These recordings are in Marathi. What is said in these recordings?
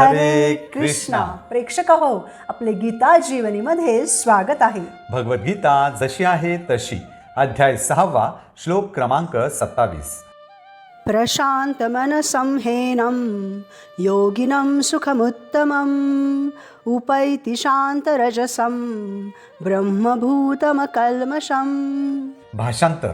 हरे कृष्णा. प्रेक्षक हो, आपले गीता जीवनीमध्ये स्वागत आहे. भगवद्गीता जशी आहे तशी, अध्याय 6, श्लोक क्रमांक 27. प्रशांत मनसं ह्येनं योगिनं सुखमुत्तमम् उपैति शांतरजसं ब्रह्मभूतमकल्मषम्. भाषांतर.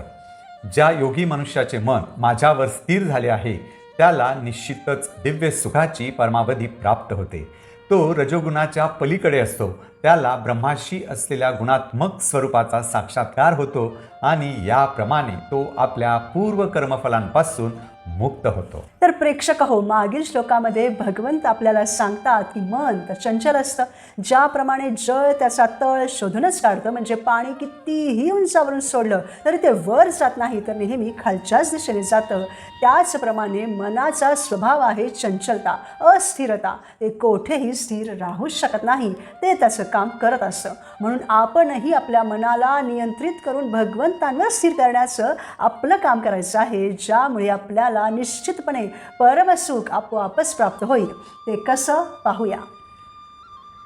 ज्या योगी मनुष्याचे मन माझ्यावर स्थिर झाले आहे त्याला निश्चितच दिव्य सुखाची परमावधी प्राप्त होते. तो रजोगुणाच्या पलीकडे असतो, त्याला ब्रह्माशी असलेल्या गुणात्मक स्वरूपाचा साक्षात्कार होतो आणि याप्रमाणे तो आपल्या पूर्व कर्मफलांपासून मुक्त होतो. तर प्रेक्षक हो, मागील श्लोकामध्ये भगवंत आपल्याला सांगतात की मन तर चंचल असतं. ज्याप्रमाणे जळ त्याचा तळ शोधूनच काढतं, म्हणजे पाणी कितीही उंचावरून सोडलं तरी ते वर जात नाही, तर नेहमी खालच्याच दिशेने जातं. त्याचप्रमाणे मनाचा स्वभाव आहे चंचलता, अस्थिरता. ते कोठेही स्थिर राहू शकत नाही, ते त्याचं काम करत असतं. म्हणून आपणही आपल्या मनाला नियंत्रित करून भगवंतांवर स्थिर करण्याचं आपलं काम करायचं आहे, ज्यामुळे आपल्याला निश्चितपणे परमसुख आपोआपच प्राप्त होईल. ते कसं पाहूया.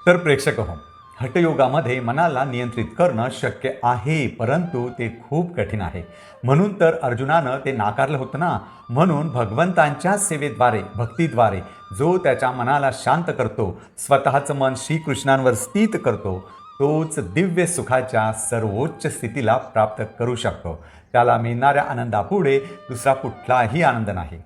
तर प्रेक्षक हो, हठयोगामध्ये मनाला नियंत्रित करणं शक्य आहे, परंतु ते खूप कठीण आहे. म्हणून तर अर्जुनानं ते नाकारलं होतं ना. म्हणून भगवंतांच्या सेवेद्वारे, भक्तीद्वारे जो त्याच्या मनाला शांत करतो, स्वतःचं मन श्रीकृष्णांवर स्थित करतो, तोच दिव्य सुखाच्या सर्वोच्च स्थितीला प्राप्त करू शकतो. त्याला मिळणाऱ्या आनंदापुढे दुसरा कुठलाही आनंद नाही.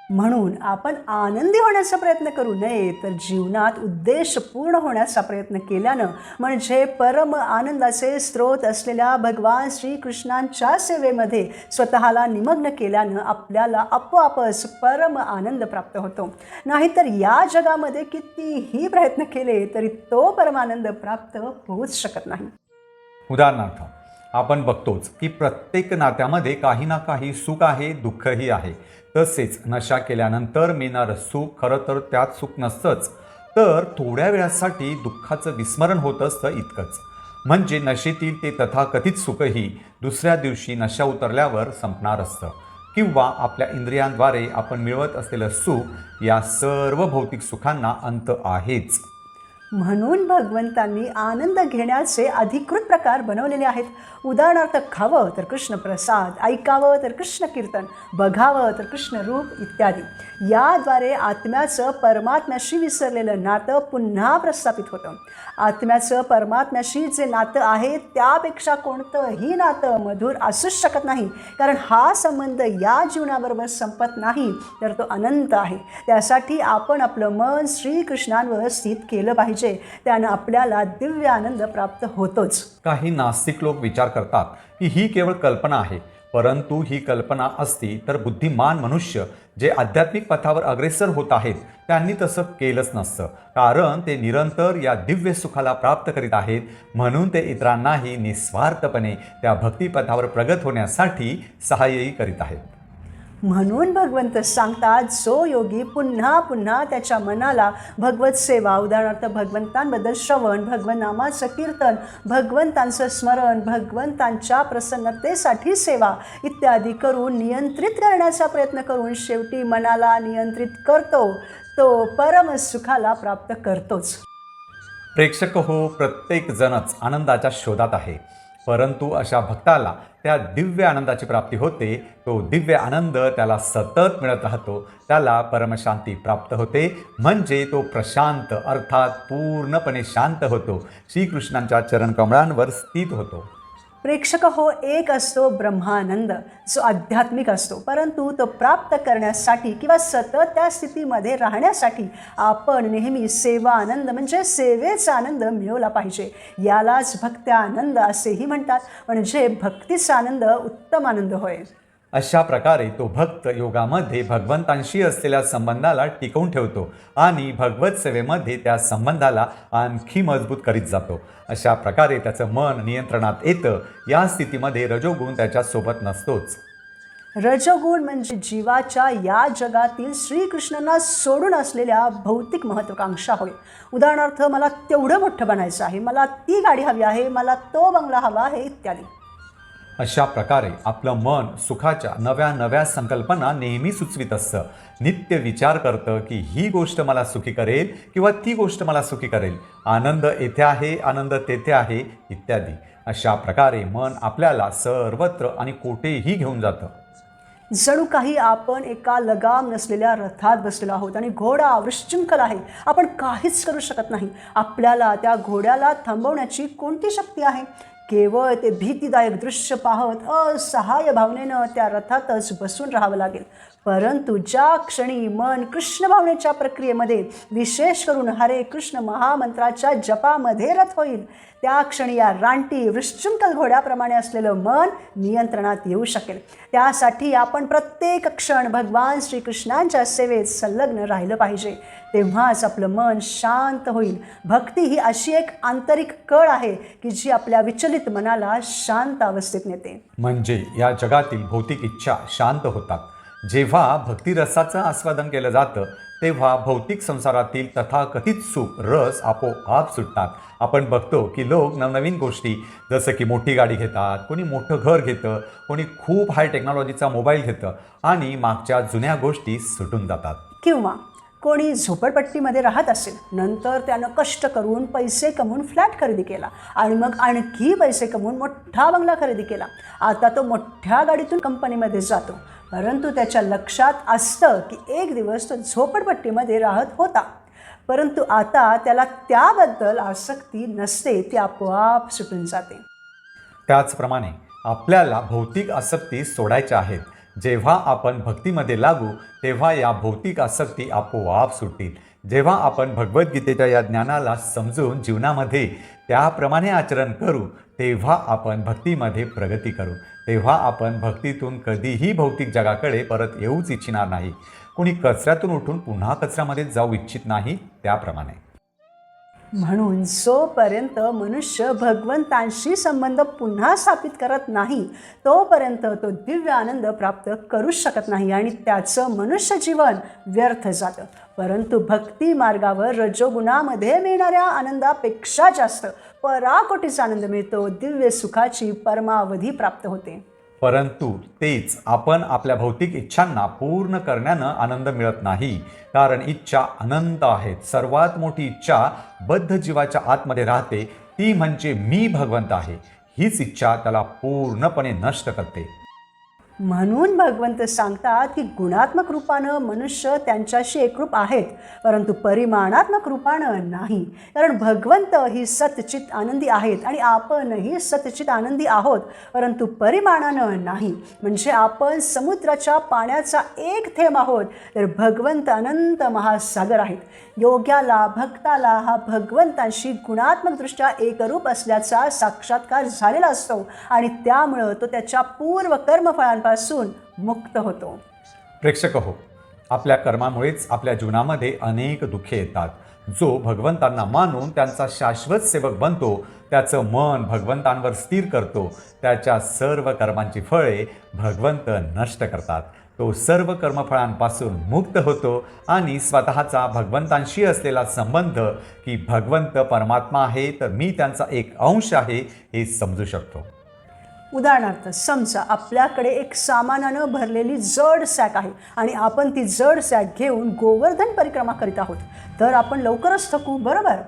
म्हणून आपण आनंदी होण्याचा प्रयत्न करू नये, तर जीवनात उद्देश पूर्ण होण्याचा प्रयत्न केल्यानं, म्हणजे परम आनंदाचे स्रोत असलेल्या भगवान श्रीकृष्णांच्या सेवेमध्ये स्वतःला निमग्न केल्यानं आपल्याला आपोआपच परम आनंद प्राप्त होतो. नाहीतर या जगामध्ये कितीही प्रयत्न केले तरी तो परमानंद प्राप्त होऊच शकत नाही. उदाहरणार्थ, आपण बघतोच की प्रत्येक नात्यामध्ये काही ना काही सुख आहे, दुःखही आहे. तसेच नशा केल्यानंतर मिळणारं सुख खरं तर त्यात सुख नसतंच, तर थोड्या वेळासाठी दुःखाचं विस्मरण होत असतं इतकंच. म्हणजे नशेतील ते तथाकथित सुखही दुसऱ्या दिवशी नशा उतरल्यावर संपणार असतं. किंवा आपल्या इंद्रियांद्वारे आपण मिळवत असलेलं सुख, या सर्व भौतिक सुखांना अंत आहेच. म्हणून भगवंतांनी आनंद घेण्याचे अधिकृत प्रकार बनवलेले आहेत. उदाहरणार्थ, खावं तर कृष्ण प्रसाद, ऐकावं तर कृष्ण कीर्तन, बघावं तर कृष्ण रूप इत्यादी. याद्वारे आत्म्याचं परमात्म्याशी विसरलेलं नातं पुन्हा प्रस्थापित होतं. आत्म्याचं परमात्म्याशी जे नातं आहे त्यापेक्षा कोणतंही नातं मधुर असूच शकत नाही, कारण हा संबंध या जीवनाबरोबर संपत नाही, तर तो अनंत आहे. त्यासाठी आपण आपलं मन श्रीकृष्णांवर स्थित केलं पाहिजे. त्यानं आपल्याला दिव्य आनंद प्राप्त होतोच. काही नास्तिक लोक विचार करतात की ही केवळ कल्पना आहे, परंतु ही कल्पना असती तर बुद्धिमान मनुष्य जे आध्यात्मिक पथावर अग्रेसर होत आहेत त्यांनी तसं केलंच नसतं, कारण ते निरंतर या दिव्य सुखाला प्राप्त करीत आहेत. म्हणून ते इतरांनाही निस्वार्थपणे त्या भक्तिपथावर प्रगत होण्यासाठी सहाय्यही करीत आहेत. म्हणून भगवंत सांगतात, जो योगी पुन्हा पुन्हा त्याच्या मनाला भगवत सेवा, उदाहरणार्थ भगवंतांबद्दल श्रवण, भगवनामाचं कीर्तन, भगवंतांचं स्मरण, भगवंतांच्या प्रसन्नतेसाठी सेवा इत्यादी करून नियंत्रित करण्याचा प्रयत्न करून शेवटी मनाला नियंत्रित करतो, तो परम सुखाला प्राप्त करतोच. प्रेक्षक हो, प्रत्येक जणच आनंदाच्या शोधात आहे, परंतु अशा भक्ताला त्या दिव्य आनंदाची प्राप्ती होते. तो दिव्य आनंद त्याला सतत मिळत राहतो, त्याला परमशांती प्राप्त होते, म्हणजे तो प्रशांत अर्थात पूर्णपणे शांत होतो, श्रीकृष्णांच्या चरणकमळांवर स्थित होतो. प्रेक्षक हो, एक असतो ब्रह्मानंद, जो आध्यात्मिक असतो, परंतु तो प्राप्त करण्यासाठी किंवा सतत त्या स्थितीमध्ये राहण्यासाठी आपण नेहमी सेवा आनंद म्हणजे सेवेचा आनंद मिळवला पाहिजे. यालाच भक्त्यानंद असेही म्हणतात, म्हणजे भक्तीचा आनंद उत्तम आनंद होय. अशा प्रकारे तो भक्त योगामध्ये भगवंतांशी असलेल्या संबंधाला टिकवून ठेवतो आणि भगवत सेवेमध्ये त्या संबंधाला आणखी मजबूत करीत जातो. अशा प्रकारे त्याचं मन नियंत्रणात येतं. या स्थितीमध्ये रजोगुण त्याच्यासोबत नसतोच. रजोगुण म्हणजे जीवाच्या या जगातील श्रीकृष्णांना सोडून असलेल्या भौतिक महत्त्वाकांक्षा होय. उदाहरणार्थ, मला तेवढं मोठं बनायचं आहे, मला ती गाडी हवी आहे, मला तो बंगला हवा आहे इत्यादी. अशा प्रकारे आपलं मन सुखाच्या नव्या नव्या संकल्पना नेहमी सुचवित असतं. नित्य विचार करतं की ही गोष्ट मला सुखी करेल किंवा ती गोष्ट मला सुखी करेल, आनंद येथे आहे, आनंद तेथे आहे, इत्यादी. अशा प्रकारे मन आपल्याला सर्वत्र आणि कोठेही घेऊन जातं. जणू काही आपण एका लगाम नसलेल्या रथात बसलेलो आहोत आणि घोडा वृश्चिंखल आहे. आपण काहीच करू शकत नाही. आपल्याला त्या घोड्याला थांबवण्याची कोणती शक्ती आहे? केवळ ते भीतीदायक दृश्य पाहत असहाय्य भावनेनं त्या रथातच बसून राहावं लागेल. परंतु ज्या क्षणी मन कृष्ण भावनेच्या प्रक्रियेमध्ये, विशेष करून हरे कृष्ण महामंत्राच्या जपामध्ये रथ होईल, त्या क्षणी या रानटी वृश्चिंखल घोड्याप्रमाणे असलेलं मन नियंत्रणात येऊ शकेल. त्यासाठी आपण प्रत्येक क्षण भगवान श्रीकृष्णांच्या सेवेत संलग्न राहिलं पाहिजे. तेव्हाच आपलं मन शांत होईल. भक्ती ही अशी एक आंतरिक कळ आहे की जी आपल्या विचलित मनाला शांत अवस्थेत नेते. म्हणजे या जगातील भौतिक इच्छा शांत होतात. जेव्हा भक्तिरसाचं आस्वादन केलं जातं तेव्हा भौतिक संसारातील तथाकथित सुख रस आपोआप सुटतात. आपण बघतो की लोक नवनवीन गोष्टी, जसं की मोठी गाडी घेतात, कोणी मोठं घर घेतं, कोणी खूप हाय टेक्नॉलॉजीचा मोबाईल घेतं आणि मागच्या जुन्या गोष्टी सुटून जातात. किंवा कोणी झोपडपट्टीमध्ये राहत असेल, नंतर त्यानं कष्ट करून पैसे कमवून फ्लॅट खरेदी केला आणि मग आणखी पैसे कमवून मोठा बंगला खरेदी केला. आता तो मोठ्या गाडीतून कंपनीमध्ये जातो, परंतु त्याच्या लक्षात असतं की एक दिवस तो झोपडपट्टीमध्ये राहत होता. परंतु आता त्याला त्याबद्दल आसक्ती नसते, ती आपोआप सुटून जाते. त्याचप्रमाणे आपल्याला भौतिक आसक्ती सोडायच्या आहेत. जेव्हा आपण भक्तीमध्ये लागू तेव्हा या भौतिक आसक्ती आपोआप सुटतील. जेव्हा आपण भगवद्गीतेच्या या ज्ञानाला समजून जीवनामध्ये त्याप्रमाणे आचरण करू तेव्हा आपण भक्तीमध्ये प्रगती करू. तेव्हा आपण भक्तीतून कधीही भौतिक जगाकडे परत येऊच इच्छिणार नाही. कोणी कचऱ्यातून उठून पुन्हा कचऱ्यामध्ये जाऊ इच्छित नाही, त्याप्रमाणे. म्हणून जोपर्यंत मनुष्य भगवंतांशी संबंध पुन्हा स्थापित करत नाही तोपर्यंत तो दिव्य आनंद प्राप्त करूच शकत नाही आणि त्याचं मनुष्य जीवन व्यर्थ जातं. परंतु भक्ती मार्गावर रजोगुणामध्ये मिळणाऱ्या आनंदापेक्षा जास्त पराकोटीचा आनंद मिळतो. दिव्य सुखाची परमावधी प्राप्त होते. परंतु तेच आपण आपल्या भौतिक इच्छांना पूर्ण करण्यानं आनंद मिळत नाही. कारण इच्छा अनंत आहेत. सर्वात मोठी इच्छा बद्ध जीवाच्या आतमध्ये राहते, ती म्हणजे मी भगवंत आहे. हीच इच्छा त्याला पूर्णपणे नष्ट करते. म्हणून भगवंत सांगतात की गुणात्मक रूपानं मनुष्य त्यांच्याशी एकरूप आहेत, परंतु परिमाणात्मक रूपानं नाही. कारण भगवंत ही सतचित आनंदी आहेत आणि आपणही सतचित आनंदी आहोत, परंतु परिमाणानं नाही. म्हणजे आपण समुद्राच्या पाण्याचा एक थेंब आहोत, तर भगवंत अनंत महासागर आहेत. योग्याला, भक्ताला हा भगवंतांशी गुणात्मकदृष्ट्या एकरूप असल्याचा साक्षात्कार झालेला असतो आणि त्यामुळं तो त्याच्या पूर्व कर्मफळांपासून मुक्त होतो. प्रेक्षक हो, आपल्या कर्मामुळेच आपल्या जीवनामध्ये अनेक दुःखे येतात. जो भगवंतांना मानून त्यांचा शाश्वत सेवक बनतो, त्याचं मन भगवंतांवर स्थिर करतो, त्याच्या सर्व कर्मांची फळे भगवंत नष्ट करतात. तो सर्व कर्मफळांपासून मुक्त होतो आणि स्वतःचा भगवंतांशी असलेला संबंध की भगवंत परमात्मा आहे तर मी त्यांचा एक अंश आहे हे समजू शकतो. उदाहरणार्थ समजा आपल्याकडे एक सामानानं भरलेली जड सॅक आहे आणि आपण ती जड सॅक घेऊन गोवर्धन परिक्रमा करीत आहोत, तर आपण लवकरच थकू, बरोबर?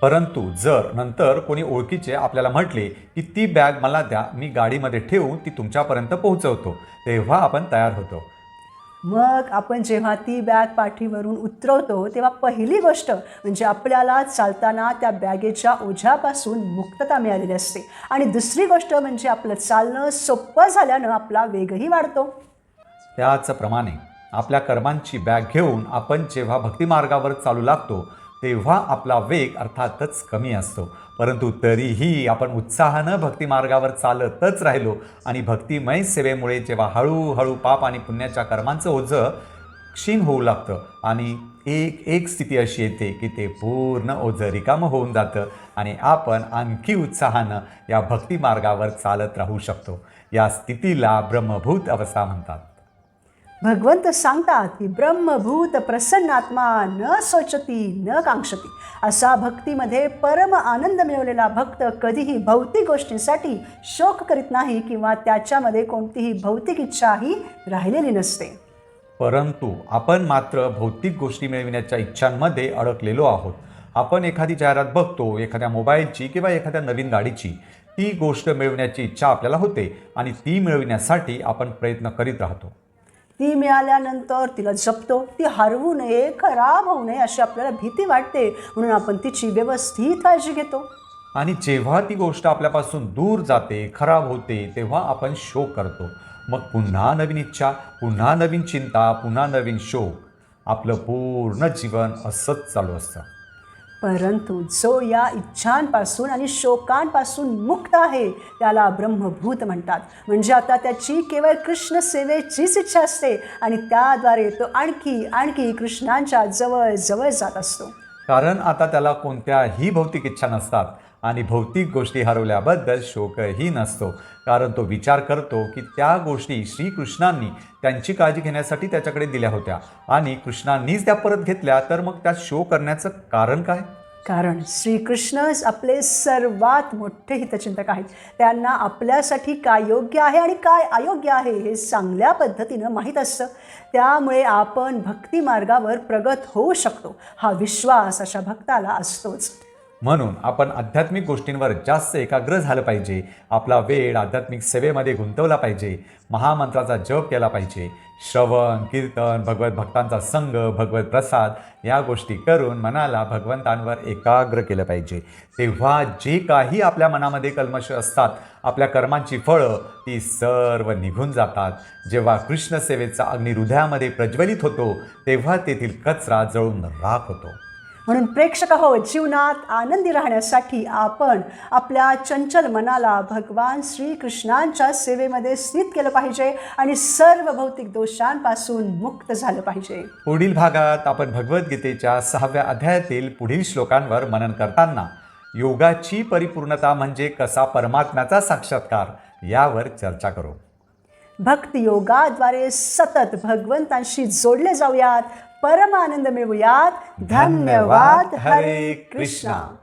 परंतु जर नंतर कोणी ओळखीचे आपल्याला म्हटले की ती बॅग मला द्या, मी गाडीमध्ये ठेवून ती तुमच्यापर्यंत पोहोचवतो, तेव्हा आपण तयार होतो. मग आपण जेव्हा ती बॅग पाठीवरून उतरवतो तेव्हा पहिली गोष्ट म्हणजे आपल्याला चालताना त्या बॅगेच्या ओझ्यापासून मुक्तता मिळालेली असते आणि दुसरी गोष्ट म्हणजे आपलं चालणं सोपं झाल्यानं आपला वेगही वाढतो. त्याचप्रमाणे आपल्या कर्मांची बॅग घेऊन आपण जेव्हा भक्तिमार्गावर चालू लागतो तेव्हा आपला वेग अर्थातच कमी असतो, परंतु तरीही आपण उत्साहानं भक्तिमार्गावर चालतच राहिलो आणि भक्तिमय सेवेमुळे जेव्हा हळूहळू पाप आणि पुण्याच्या कर्मांचं ओझं क्षीण होऊ लागतं आणि एक स्थिती अशी येते की ते पूर्ण ओझं रिकामं होऊन जातं आणि आपण आणखी उत्साहानं या भक्तिमार्गावर चालत राहू शकतो. या स्थितीला ब्रह्मभूत अवस्था म्हणतात. भगवंत सांगतात की ब्रह्मभूत प्रसन्नात्मा न शोचती न कांक्षती. असा भक्तीमध्ये परम आनंद मिळवलेला भक्त कधीही भौतिक गोष्टींसाठी शोक करीत नाही किंवा त्याच्यामध्ये कोणतीही भौतिक इच्छाही राहिलेली नसते. परंतु आपण मात्र भौतिक गोष्टी मिळविण्याच्या इच्छांमध्ये अडकलेलो आहोत. आपण एखादी जाहिरात बघतो, एखाद्या मोबाईलची किंवा एखाद्या नवीन गाडीची. ती गोष्ट मिळविण्याची इच्छा आपल्याला होते आणि ती मिळविण्यासाठी आपण प्रयत्न करीत राहतो. ती मिळाल्यानंतर तिला जपतो. ती हरवू नये, खराब होऊ नये अशी आपल्याला भीती वाटते, म्हणून आपण तिची व्यवस्थित काळजी घेतो. आणि जेव्हा ती गोष्ट आपल्यापासून दूर जाते, खराब होते, तेव्हा आपण शोक करतो. मग पुन्हा नवीन इच्छा, पुन्हा नवीन चिंता, पुन्हा नवीन शोक. आपलं पूर्ण जीवन असंच चालू असतं. परंतु जो या इच्छांपासून आणि शोकांपासून मुक्त आहे त्याला ब्रह्मभूत म्हणतात. म्हणजे आता त्याची केवळ कृष्ण सेवेचीच इच्छा असते आणि त्याद्वारे तो आणखी आणखी कृष्णांच्या जवळ जवळ जात असतो. कारण आता त्याला कोणत्याही भौतिक इच्छा नसतात आणि भौतिक गोष्टी हरवल्याबद्दल शोकही नसतो. कारण तो विचार करतो की त्या गोष्टी श्रीकृष्णांनी त्यांची काळजी घेण्यासाठी त्याच्याकडे दिल्या होत्या आणि कृष्णांनीच त्या परत घेतल्या, तर मग त्यात शोक करण्याचं कारण काय? कारण श्रीकृष्णच आपले सर्वात मोठे हितचिंतक आहेत. त्यांना आपल्यासाठी काय योग्य आहे आणि काय अयोग्य आहे हे चांगल्या पद्धतीनं माहीत असतं. त्यामुळे आपण भक्ती मार्गावर प्रगत होऊ शकतो हा विश्वास अशा भक्ताला असतोच. म्हणून आपण आध्यात्मिक गोष्टींवर जास्त एकाग्र झालं पाहिजे. आपला वेळ आध्यात्मिक सेवेमध्ये गुंतवला पाहिजे. महामंत्राचा जप केला पाहिजे. श्रवण, कीर्तन, भगवत भक्तांचा संग, भगवत प्रसाद या गोष्टी करून मनाला भगवंतांवर एकाग्र केलं पाहिजे. तेव्हा जे काही आपल्या मनामध्ये कल्मश असतात, आपल्या कर्मांची फळं, ती सर्व निघून जातात. जेव्हा कृष्ण सेवेचा अग्नी हृदयामध्ये प्रज्वलित होतो तेव्हा तेथील कचरा जळून राख होतो. म्हणून प्रेक्षक हो, जीवनात आनंदी राहण्यासाठी आपण आपल्या चंचल मनाला भगवान श्रीकृष्णांच्या सेवेमध्ये स्थित केलं पाहिजे आणि सर्व भौतिक दोषांपासून मुक्त झालं पाहिजे. पुढील भागात आपण भगवद्गीतेच्या 6व्या अध्यायातील पुढील श्लोकांवर मनन करताना योगाची परिपूर्णता म्हणजे कसा परमात्म्याचा साक्षात्कार यावर चर्चा करू. भक्ती योगाद्वारे सतत भगवंतांशी जोडले जाऊयात, परम आनंद मिळवूयात. धन्यवाद. हरे कृष्णा.